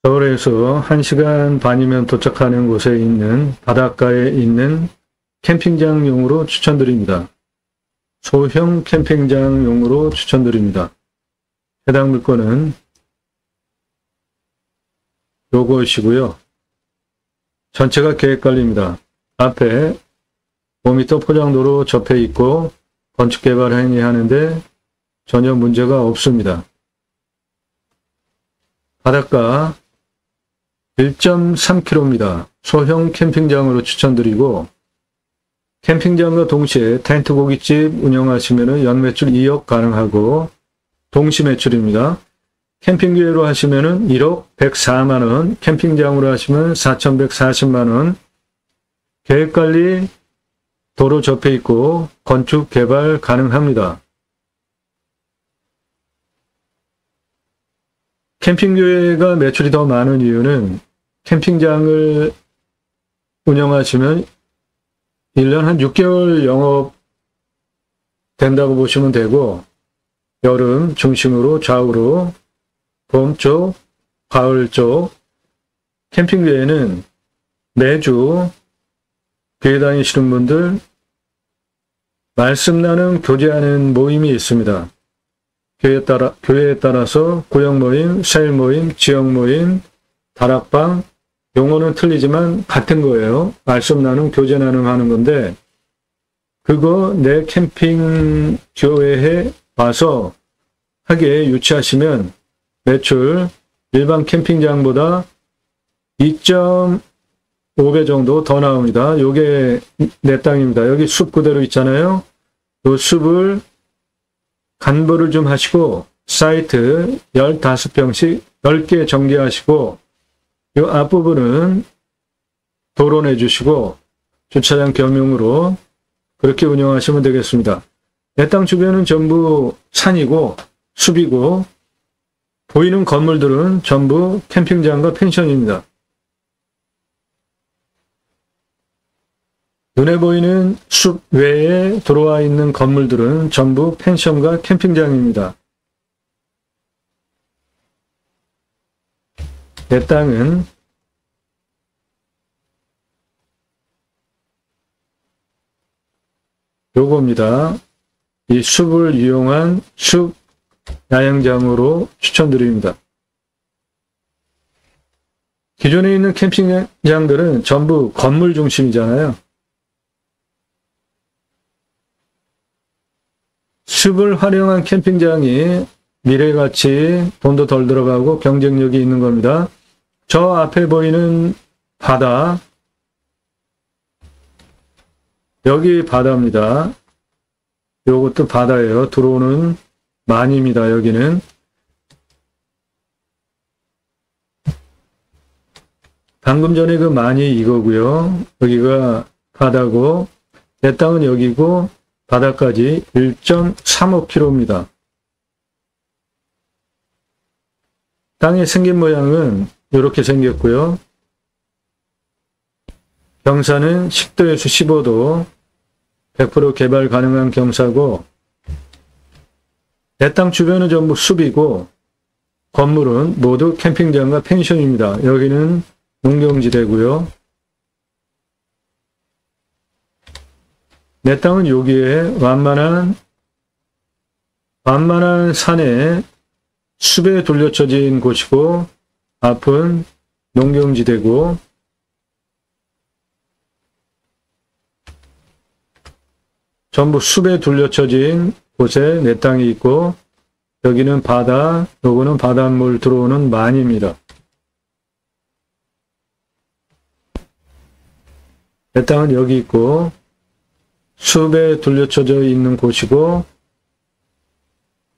서울에서 1시간 반이면 도착하는 곳에 있는 바닷가에 있는 캠핑장용으로 추천드립니다. 소형 캠핑장용으로 추천드립니다. 해당 물건은 요것이고요. 전체가 계획관리입니다. 앞에 5m 포장도로 접해 있고 건축개발 행위하는데 전혀 문제가 없습니다. 바닷가 1.3km입니다. 소형 캠핑장으로 추천드리고 캠핑장과 동시에 텐트 고깃집 운영하시면 연매출 2억 가능하고 동시 매출입니다. 캠핑기회로 하시면 1억 104만원, 캠핑장으로 하시면 4,140만원, 계획관리 도로 접해 있고 건축 개발 가능합니다. 캠핑교회가 매출이 더 많은 이유는 캠핑장을 운영하시면 1년 한 6개월 영업 된다고 보시면 되고 여름 중심으로 좌우로 봄 쪽, 가을 쪽 캠핑교회는 매주 교회 다니시는 분들 말씀 나눔 교제하는 모임이 있습니다. 교회에 따라서 구역 모임, 세일 모임, 지역 모임, 다락방, 용어는 틀리지만 같은 거예요. 말씀 나눔, 교제 나눔 하는 건데 그거 내 캠핑 교회에 와서 하게 유치하시면 매출 일반 캠핑장보다 2.5배 정도 더 나옵니다. 요게 내 땅입니다. 여기 숲 그대로 있잖아요. 요 숲을 간보를 좀 하시고 사이트 15평씩 10개 정비하시고 이 앞부분은 도로 내주시고 주차장 겸용으로 그렇게 운영하시면 되겠습니다. 내 땅 주변은 전부 산이고 숲이고 보이는 건물들은 전부 캠핑장과 펜션입니다. 눈에 보이는 숲 외에 들어와 있는 건물들은 전부 펜션과 캠핑장입니다. 내 땅은 요겁니다. 이 숲을 이용한 숲 야영장으로 추천드립니다. 기존에 있는 캠핑장들은 전부 건물 중심이잖아요. 숲을 활용한 캠핑장이 미래가치 돈도 덜 들어가고 경쟁력이 있는 겁니다. 저 앞에 보이는 바다, 여기 바다입니다. 요것도 바다예요. 들어오는 만입니다. 여기는. 방금 전에 그 만이 이거고요. 여기가 바다고 내 땅은 여기고 바다까지 1.35km입니다. 땅의 생긴 모양은 이렇게 생겼고요. 경사는 10도에서 15도, 100% 개발 가능한 경사고 내 땅 주변은 전부 숲이고 건물은 모두 캠핑장과 펜션입니다. 여기는 농경지대고요. 내 땅은 여기에 완만한 산에 숲에 둘러쳐진 곳이고 앞은 농경지대고 전부 숲에 둘러쳐진 곳에 내 땅이 있고 여기는 바다, 요거는 바닷물 들어오는 만입니다. 내 땅은 여기 있고 숲에 둘러쳐져 있는 곳이고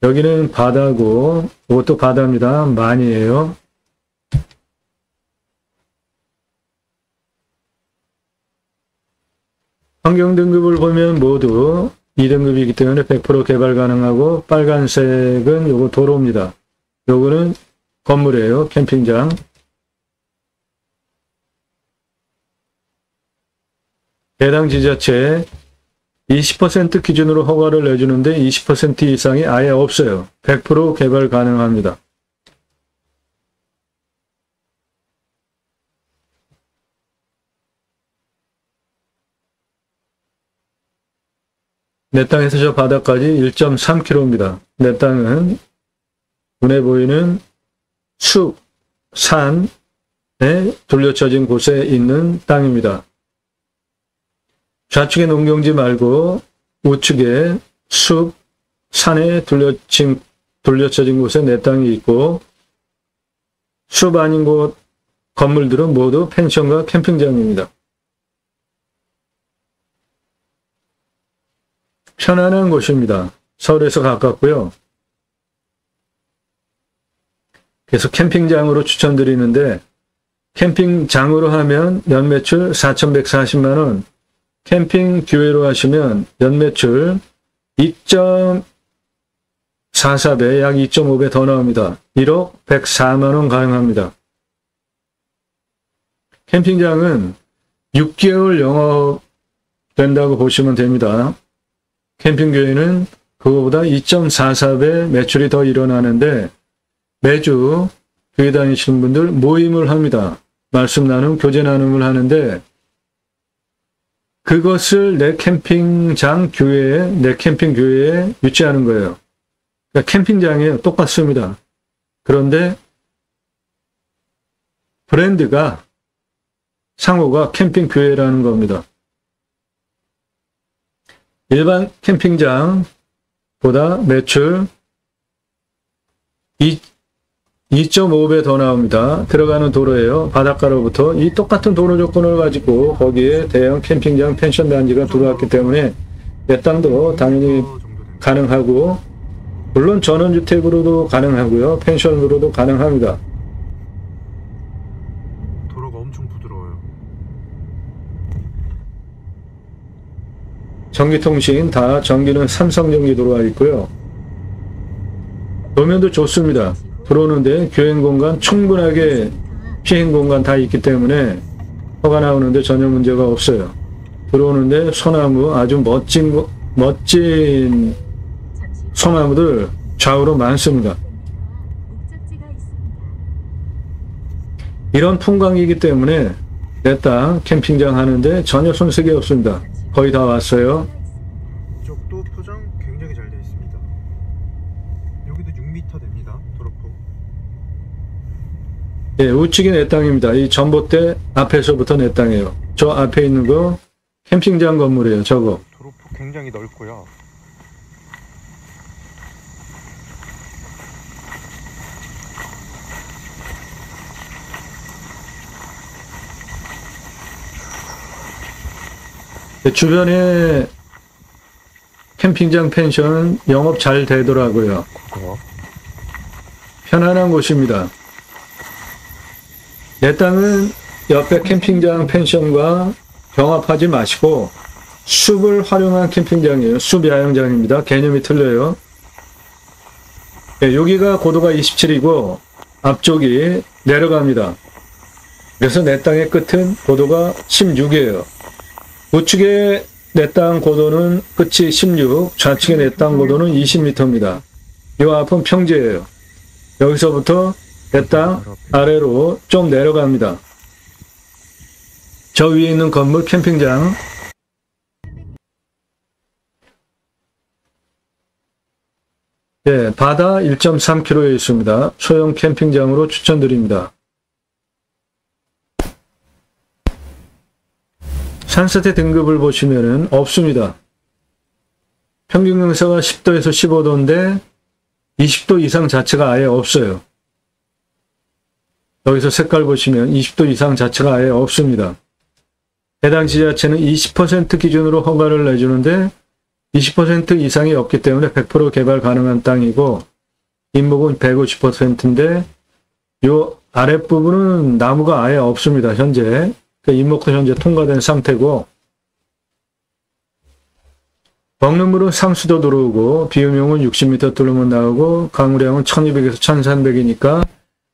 여기는 바다고 이것도 바다입니다. 만이에요. 환경 등급을 보면 모두 2등급이기 때문에 100% 개발 가능하고 빨간색은 요거 도로입니다. 요거는 건물이에요. 캠핑장. 해당 지자체 20% 기준으로 허가를 내주는데 20% 이상이 아예 없어요. 100% 개발 가능합니다. 내 땅에서 저 바다까지 1.3km입니다. 내 땅은 눈에 보이는 숲, 산에 둘러쳐진 곳에 있는 땅입니다. 좌측에 농경지 말고 우측에 숲, 산에 둘러쳐진 곳에 내 땅이 있고, 숲 아닌 곳 건물들은 모두 펜션과 캠핑장입니다. 편안한 곳입니다. 서울에서 가깝고요. 그래서 캠핑장으로 추천드리는데, 캠핑장으로 하면 연매출 4,140만원, 캠핑 교회로 하시면 연매출 2.44배, 약 2.5배 더 나옵니다. 1억 104만원 가능합니다. 캠핑장은 6개월 영업된다고 보시면 됩니다. 캠핑교회는 그거보다 2.44배 매출이 더 일어나는데, 매주 교회 다니시는 분들 모임을 합니다. 말씀 나눔, 교제 나눔을 하는데, 그것을 내 캠핑장 교회에, 내 캠핑 교회에 유치하는 거예요. 그러니까 캠핑장이에요. 똑같습니다. 그런데 브랜드가, 상호가 캠핑 교회라는 겁니다. 일반 캠핑장보다 매출 2.5배 더 나옵니다. 들어가는 도로예요. 바닷가로부터 이 똑같은 도로 조건을 가지고 거기에 대형 캠핑장, 펜션 단지가 들어왔기 때문에 내 땅도 당연히 가능하고, 물론 전원주택으로도 가능하고요. 펜션으로도 가능합니다. 도로가 엄청 부드러워요. 전기통신 다, 전기는 삼성전기 들어와 있고요. 노면도 좋습니다. 들어오는데 교행 공간 충분하게, 피행 공간 다 있기 때문에 허가 나오는데 전혀 문제가 없어요. 들어오는데 소나무, 아주 멋진 소나무들 좌우로 많습니다. 이런 풍광이기 때문에 내 땅 캠핑장 하는데 전혀 손색이 없습니다. 거의 다 왔어요. 이쪽도 포장 굉장히 잘 되어 있습니다. 여기도 6m 됩니다. 도로폭. 예, 우측이 내 땅입니다. 이 전봇대 앞에서부터 내 땅이에요. 저 앞에 있는 거 캠핑장 건물이에요. 저거. 도로폭 굉장히 넓고요. 주변에 캠핑장, 펜션 영업 잘 되더라고요. 편안한 곳입니다. 내 땅은 옆에 캠핑장, 펜션과 경합하지 마시고 숲을 활용한 캠핑장이에요. 숲 야영장입니다. 개념이 틀려요. 네, 여기가 고도가 27이고 앞쪽이 내려갑니다. 그래서 내 땅의 끝은 고도가 16이에요. 우측에 내 땅 고도는 끝이 16, 좌측에 내 땅 고도는 20m입니다. 이 앞은 평지예요. 여기서부터 내 땅 아래로 좀 내려갑니다. 저 위에 있는 건물 캠핑장. 예, 바다 1.3km에 있습니다. 소형 캠핑장으로 추천드립니다. 산세태 등급을 보시면은 없습니다. 평균 경사가 10도에서 15도인데 20도 이상 자체가 아예 없어요. 여기서 색깔 보시면 20도 이상 자체가 아예 없습니다. 해당 지자체는 20% 기준으로 허가를 내주는데 20% 이상이 없기 때문에 100% 개발 가능한 땅이고, 인목은 150%인데 요 아랫부분은 나무가 아예 없습니다. 현재. 인목은 현재 통과된 상태고, 먹는 물은 상수도 들어오고, 비음용은 60m 뚫으면 나오고, 강우량은 1200에서 1300이니까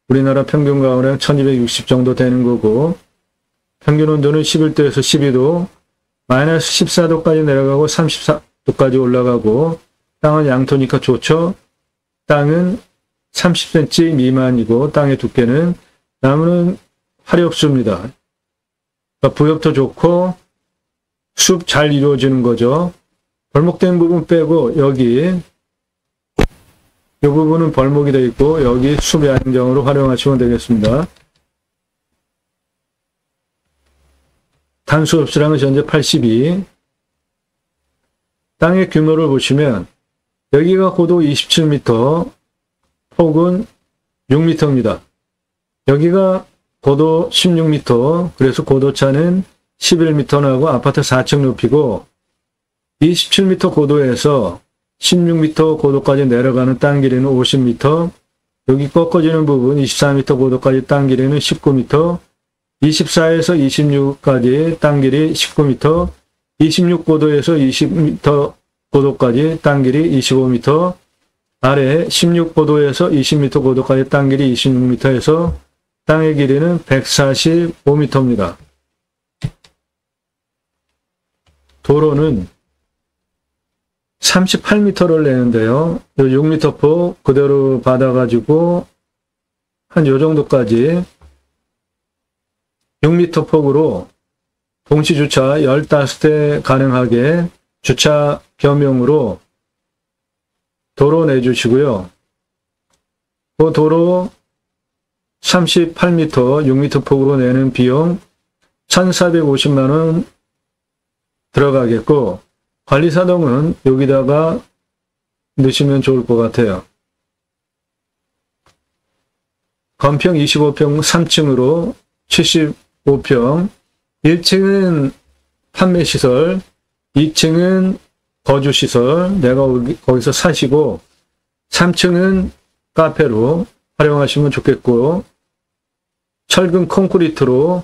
우리나라 평균 강우량 1260 정도 되는 거고, 평균 온도는 11도에서 12도, 마이너스 14도까지 내려가고 34도까지 올라가고, 땅은 양토니까 좋죠. 땅은 30cm 미만이고, 땅의 두께는, 나무는 화렵습니다. 부엽도 좋고 숲 잘 이루어지는 거죠. 벌목된 부분 빼고 여기 이 부분은 벌목이 되어 있고 여기 숲야영장으로 활용하시면 되겠습니다. 단수업수량은 현재 82. 땅의 규모를 보시면 여기가 고도 27m, 폭은 6m입니다. 여기가 고도 16m, 그래서 고도차는 11m 나고 아파트 4층 높이고 27m 고도에서 16m 고도까지 내려가는 땅 길이는 50m, 여기 꺾어지는 부분 24m 고도까지 땅 길이는 19m, 24에서 26까지 땅 길이 19m, 26고도에서 20m 고도까지 땅 길이 25m, 아래 16고도에서 20m 고도까지 땅 길이 26m에서 땅의 길이는 145m입니다. 도로는 38m를 내는데요. 6m 폭 그대로 받아가지고 한 요 정도까지 6m 폭으로 동시 주차 15대 가능하게 주차 겸용으로 도로 내주시고요. 그 도로 38m, 6m 폭으로 내는 비용 1,450만원 들어가겠고, 관리사동은 여기다가 넣으시면 좋을 것 같아요. 건평 25평 3층으로 75평, 1층은 판매시설, 2층은 거주시설, 내가 거기서 사시고, 3층은 카페로 활용하시면 좋겠고, 철근 콘크리트로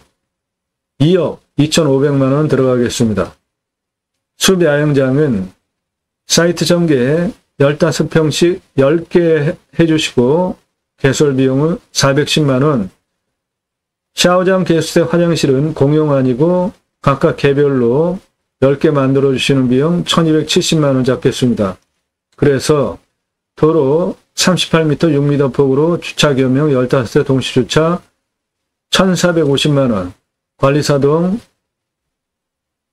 2억 2,500만원 들어가겠습니다. 숲야영장은 사이트 전개 15평씩 10개 해주시고 개설 비용은 410만원, 샤워장, 개수대, 화장실은 공용 아니고 각각 개별로 10개 만들어주시는 비용 1,270만원 잡겠습니다. 그래서 도로 38m 6m 폭으로 주차 겸용 15대 동시주차 1,450만원, 관리사동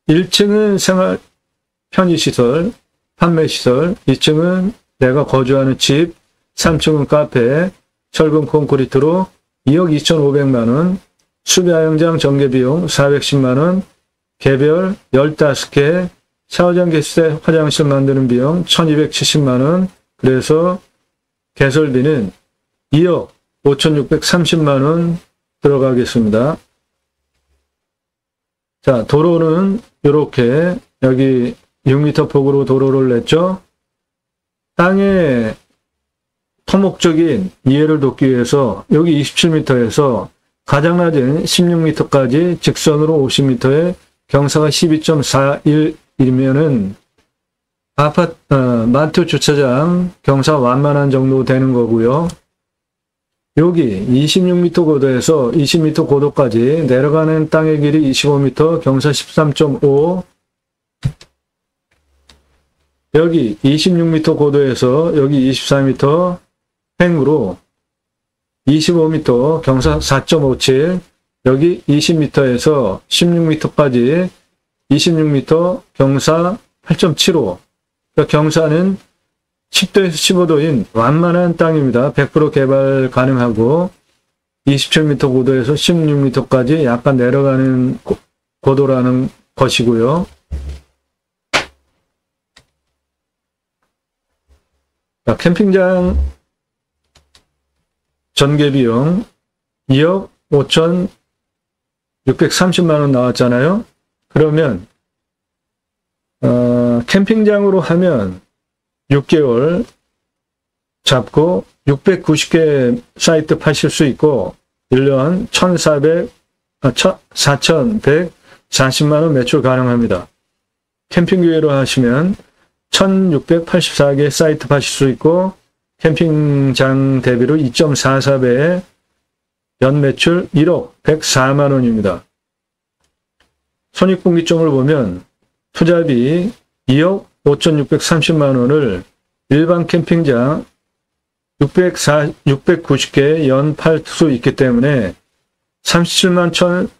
1층은 생활 편의시설, 판매시설, 2층은 내가 거주하는 집, 3층은 카페, 철근 콘크리트로 2억 2,500만원, 숲야영장 전개비용 410만원, 개별 15개, 샤워장, 개수대, 화장실 만드는 비용 1,270만원, 그래서 개설비는 2억 5,630만원 들어가겠습니다. 자, 도로는 이렇게 여기 6m 폭으로 도로를 냈죠. 땅의 토목적인 이해를 돕기 위해서 여기 27m에서 가장 낮은 16m까지 직선으로 50m에 경사가 12.41이면은 마트 주차장 경사 완만한 정도 되는 거고요. 여기 26m 고도에서 20m 고도까지 내려가는 땅의 길이 25m, 경사 13.5, 여기 26m 고도에서 여기 24m 횡으로 25m, 경사 4.57, 여기 20m에서 16m까지 26m, 경사 8.75, 그러니까 경사는 10도에서 15도인 완만한 땅입니다. 100% 개발 가능하고 27m 고도에서 16m까지 약간 내려가는 고도라는 것이고요. 자, 캠핑장 전개비용 2억 5,630만원 나왔잖아요. 그러면 캠핑장으로 하면 6개월 잡고 690개 사이트 파실 수 있고 1년 4,140만원 매출 가능합니다. 캠핑기회로 하시면 1,684개 사이트 파실 수 있고 캠핑장 대비로 2.44배, 연매출 1억 104만원입니다. 손익분기점을 보면 투자비 2억 5,630만원을 일반 캠핑장 690개 연 팔 수 있기 때문에 37만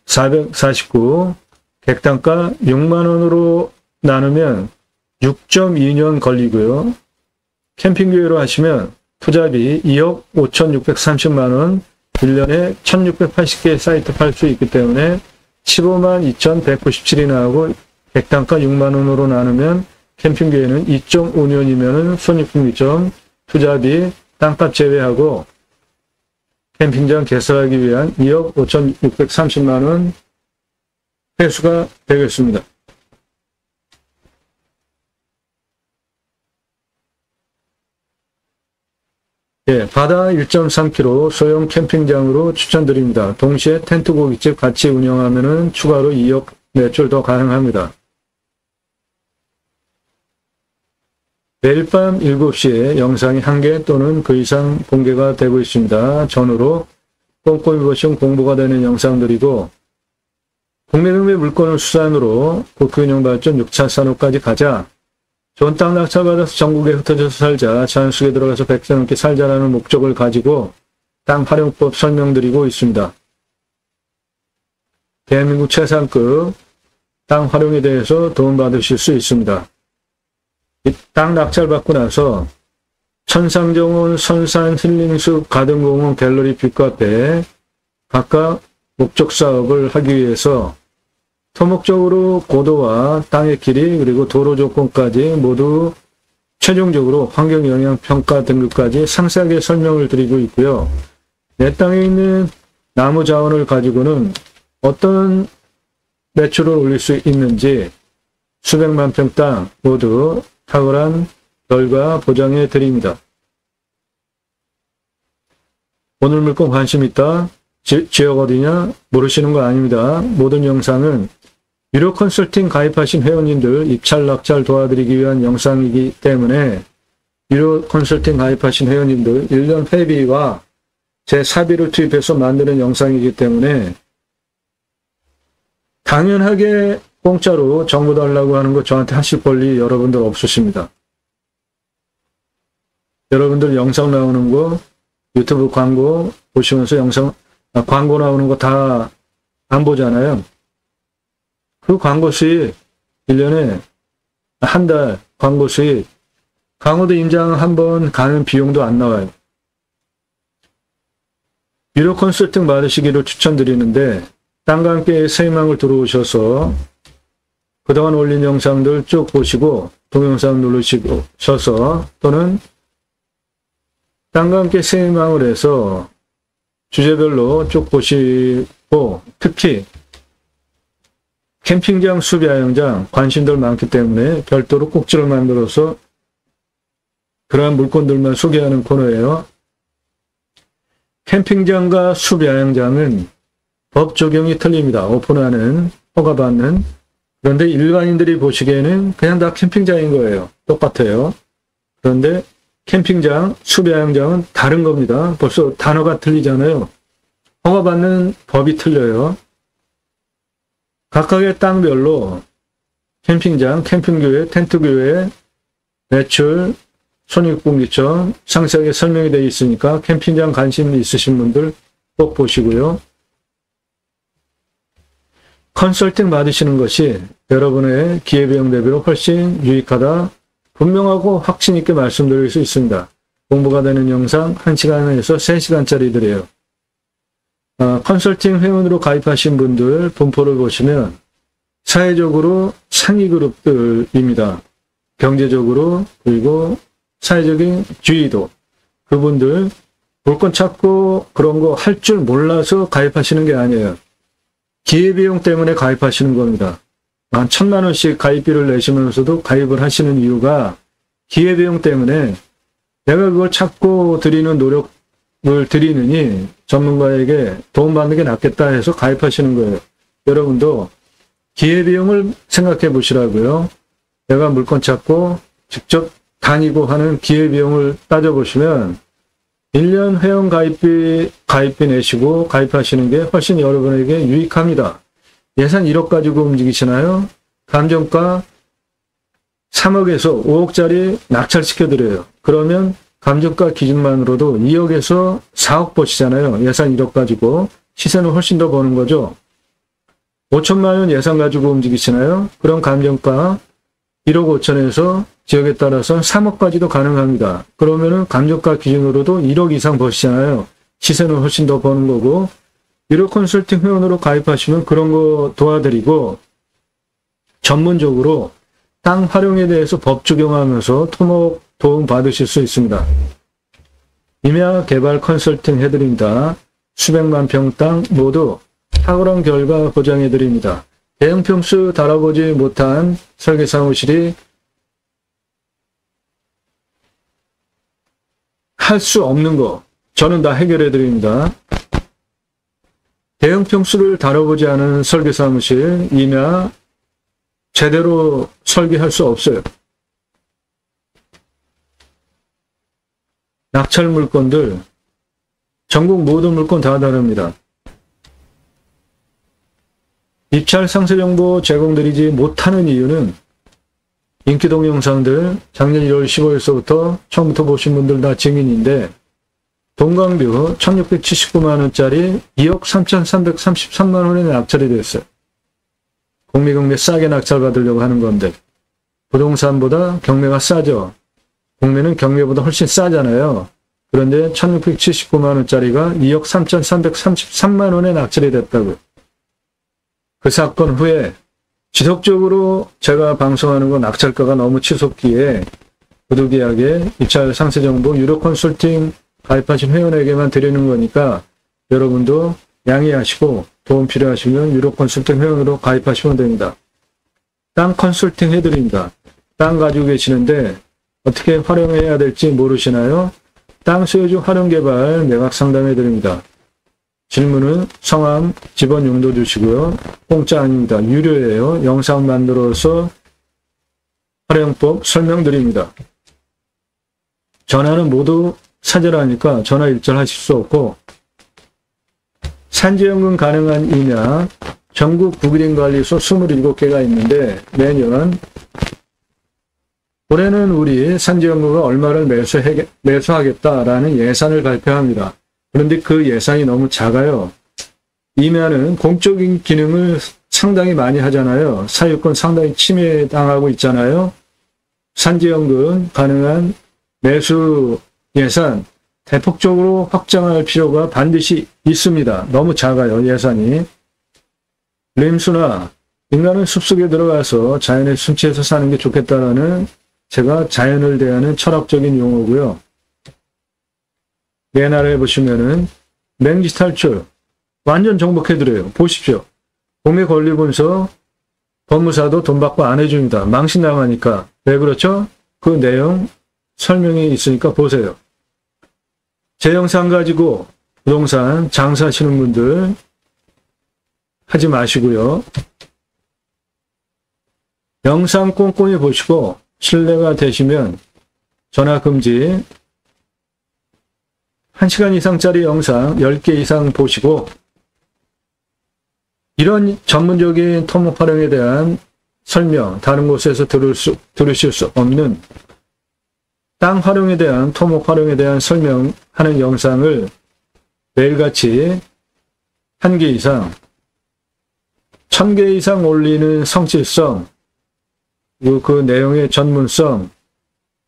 1,449, 객단가 6만원으로 나누면 6.2년 걸리고요. 캠핑교회로 하시면 투자비 2억 5,630만 원, 1년에 1,680개의 사이트 팔 수 있기 때문에 15만 2,197이 나오고 객단가 6만 원으로 나누면 캠핑교회는 2.5년이면은 손익분기점, 투자비, 땅값 제외하고 캠핑장 개설하기 위한 2억 5,630만 원 회수가 되겠습니다. 예, 바다 1.3km 소형 캠핑장으로 추천드립니다. 동시에 텐트 고깃집 같이 운영하면은 추가로 2억 매출 더 가능합니다. 매일 밤 7시에 영상이 1개 또는 그 이상 공개가 되고 있습니다. 전후로 꼼꼼히 보시면 공부가 되는 영상들이고, 국내 경매 물건을 수산으로 국토균형 발전 6차 산업까지 가자, 좋은 땅 낙찰받아서 전국에 흩어져서 살자, 자연 속에 들어가서 100세 넘게 살자라는 목적을 가지고 땅 활용법 설명드리고 있습니다. 대한민국 최상급 땅 활용에 대해서 도움받으실 수 있습니다. 이 땅 낙찰받고 나서 천상정원, 선산, 힐링숲, 가든공원, 갤러리, 뷰카페 각각 목적 사업을 하기 위해서 토목적으로 고도와 땅의 길이 그리고 도로 조건까지 모두 최종적으로 환경영향평가 등급까지 상세하게 설명을 드리고 있고요. 내 땅에 있는 나무 자원을 가지고는 어떤 매출을 올릴 수 있는지 수백만 평 땅 모두 탁월한 결과 보장해 드립니다. 오늘 물건 관심 있다? 지역 어디냐? 모르시는 거 아닙니다. 모든 영상은 유료 컨설팅 가입하신 회원님들 입찰 낙찰 도와드리기 위한 영상이기 때문에 유료 컨설팅 가입하신 회원님들 1년 회비와 제 사비를 투입해서 만드는 영상이기 때문에 당연하게 공짜로 정보 달라고 하는 거 저한테 하실 권리 여러분들 없으십니다. 여러분들 영상 나오는 거 유튜브 광고 보시면서 광고 나오는 거 다 안 보잖아요. 그 광고 수익 1년에 한 달 광고 수익 강호도 임장 한번 가는 비용도 안 나와요. 유료 컨설팅 받으시기를 추천드리는데 땅과 함께 새 희망을 들어오셔서 그동안 올린 영상들 쭉 보시고 동영상 누르시셔서 또는 땅과 함께 새 희망을 해서 주제별로 쭉 보시고 특히 캠핑장, 수비야영장 관심들 많기 때문에 별도로 꼭지를 만들어서 그러한 물건들만 소개하는 코너예요. 캠핑장과 수비야영장은 법 적용이 틀립니다. 오픈하는, 허가받는. 그런데 일반인들이 보시기에는 그냥 다 캠핑장인 거예요. 똑같아요. 그런데 캠핑장, 수비야영장은 다른 겁니다. 벌써 단어가 틀리잖아요. 허가받는 법이 틀려요. 각각의 땅별로 캠핑장, 캠핑교회, 텐트교회, 매출, 손익분기점 상세하게 설명이 되어 있으니까 캠핑장 관심 있으신 분들 꼭 보시고요. 컨설팅 받으시는 것이 여러분의 기회비용 대비로 훨씬 유익하다. 분명하고 확신 있게 말씀드릴 수 있습니다. 공부가 되는 영상 1시간에서 3시간짜리들이에요. 컨설팅 회원으로 가입하신 분들 분포를 보시면 사회적으로 상위 그룹들입니다. 경제적으로 그리고 사회적인 지위도 그분들 물건 찾고 그런 거 할 줄 몰라서 가입하시는 게 아니에요. 기회비용 때문에 가입하시는 겁니다. 한 1,000만 원씩 가입비를 내시면서도 가입을 하시는 이유가 기회비용 때문에 내가 그걸 찾고 드리는 노력을 드리느니 전문가에게 도움받는 게 낫겠다 해서 가입하시는 거예요. 여러분도 기회비용을 생각해 보시라고요. 내가 물건 찾고 직접 다니고 하는 기회비용을 따져보시면 1년 회원 가입비 내시고 가입하시는 게 훨씬 여러분에게 유익합니다. 예산 1억 가지고 움직이시나요? 감정가 3억에서 5억짜리 낙찰시켜드려요. 그러면 감정가 기준만으로도 2억에서 4억 버시잖아요. 예산 1억 가지고. 시세는 훨씬 더 버는 거죠. 5천만 원 예산 가지고 움직이시나요? 그럼 감정가 1억 5천에서 지역에 따라서 3억까지도 가능합니다. 그러면은 감정가 기준으로도 1억 이상 버시잖아요. 시세는 훨씬 더 버는 거고, 유료 컨설팅 회원으로 가입하시면 그런 거 도와드리고, 전문적으로 땅 활용에 대해서 법 적용하면서 토목 도움 받으실 수 있습니다. 임야 개발 컨설팅 해드립니다. 수백만 평 땅 모두 탁월한 결과 보장해드립니다. 대형 평수 다뤄보지 못한 설계사무실이 할 수 없는 거 저는 다 해결해드립니다. 대형 평수를 다뤄보지 않은 설계사무실 임야 제대로 설계할 수 없어요. 낙찰 물건들 전국 모든 물건 다 다릅니다. 입찰 상세 정보 제공드리지 못하는 이유는 인기 동영상들 작년 1월 15일서부터 처음부터 보신 분들 다 증인인데, 동강뷰 1679만원짜리 2억 3333만원에 낙찰이 됐어요. 공매경매 싸게 낙찰 받으려고 하는 건데, 부동산보다 경매가 싸죠. 공매는 경매보다 훨씬 싸잖아요. 그런데 1679만원짜리가 2억 3333만원에 낙찰이 됐다고요. 그 사건 후에 지속적으로 제가 방송하는 건 낙찰가가 너무 치솟기에 부득이하게 입찰 상세 정보 유료 컨설팅 가입하신 회원에게만 드리는 거니까 여러분도 양해하시고 도움 필요하시면 유료 컨설팅 회원으로 가입하시면 됩니다. 땅 컨설팅 해드립니다. 땅 가지고 계시는데 어떻게 활용해야 될지 모르시나요? 땅 소유주 활용 개발 매각 상담해 드립니다. 질문은 성함, 집원 용도 주시고요. 공짜 아닙니다. 유료예요. 영상 만들어서 활용법 설명드립니다. 전화는 모두 사절하니까 전화 일절하실 수 없고, 산지연금 가능한 임야 전국 국유림관리소 27개가 있는데 매년 올해는 우리 산지연금가 얼마를 매수하겠다라는 예산을 발표합니다. 그런데 그 예산이 너무 작아요. 임야는 공적인 기능을 상당히 많이 하잖아요. 사유권 상당히 침해당하고 있잖아요. 산지연금 가능한 매수 예산 대폭적으로 확장할 필요가 반드시 있습니다. 너무 작아요, 예산이. 림수나 인간은 숲속에 들어가서 자연에 순치해서 사는 게 좋겠다라는 제가 자연을 대하는 철학적인 용어고요. 옛날에 보시면은 맹지 탈출 완전 정복해드려요. 보십시오. 공매 권리분서 법무사도 돈 받고 안 해줍니다. 망신 나가니까. 왜 그렇죠? 그 내용 설명이 있으니까 보세요. 제 영상 가지고 부동산 장사하시는 분들 하지 마시고요. 영상 꼼꼼히 보시고 신뢰가 되시면 전화 금지, 1시간 이상짜리 영상 10개 이상 보시고, 이런 전문적인 토목 활용에 대한 설명, 다른 곳에서 들으실 수 없는 땅 활용에 대한, 토목 활용에 대한 설명하는 영상을 매일같이 1개 이상, 1000개 이상 올리는 성실성, 그 내용의 전문성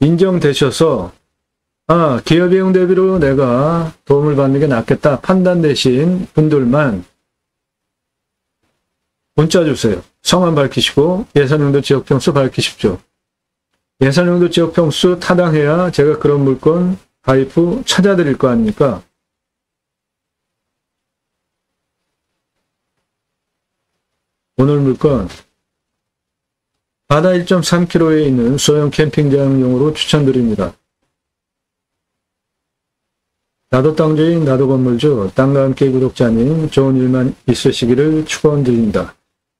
인정되셔서 기업이용 대비로 내가 도움을 받는 게 낫겠다 판단되신 분들만 문자 주세요. 성함 밝히시고 예산용도 지역평수 밝히십시오. 예산용도 지역평수 타당해야 제가 그런 물건 가입 후 찾아드릴 거 아닙니까? 오늘 물건 바다 1.3km에 있는 소형 캠핑장용으로 추천드립니다. 나도 땅주인 나도 건물주 땅과 함께 구독자님 좋은 일만 있으시기를 축원드립니다.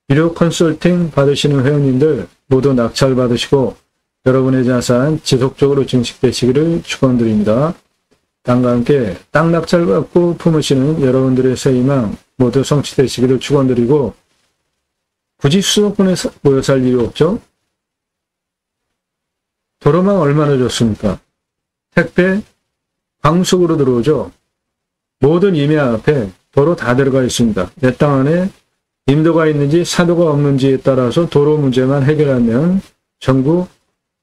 유료 컨설팅 받으시는 회원님들 모두 낙찰 받으시고 여러분의 자산 지속적으로 증식되시기를 축원드립니다. 땅과 함께 땅 낙찰 받고 품으시는 여러분들의 새 희망 모두 성취되시기를 축원드리고, 굳이 수도권에 모여 살 이유 없죠? 도로망 얼마나 좋습니까? 택배 광속으로 들어오죠. 모든 임야 앞에 도로 다 들어가 있습니다. 내 땅 안에 임도가 있는지 사도가 없는지에 따라서 도로 문제만 해결하면 전국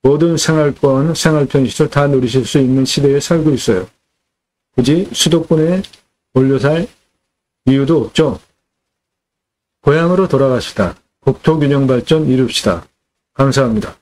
모든 생활권, 생활 편의시설 다 누리실 수 있는 시대에 살고 있어요. 굳이 수도권에 올려 살 이유도 없죠. 고향으로 돌아가시다. 국토 균형 발전 이룹시다. 감사합니다.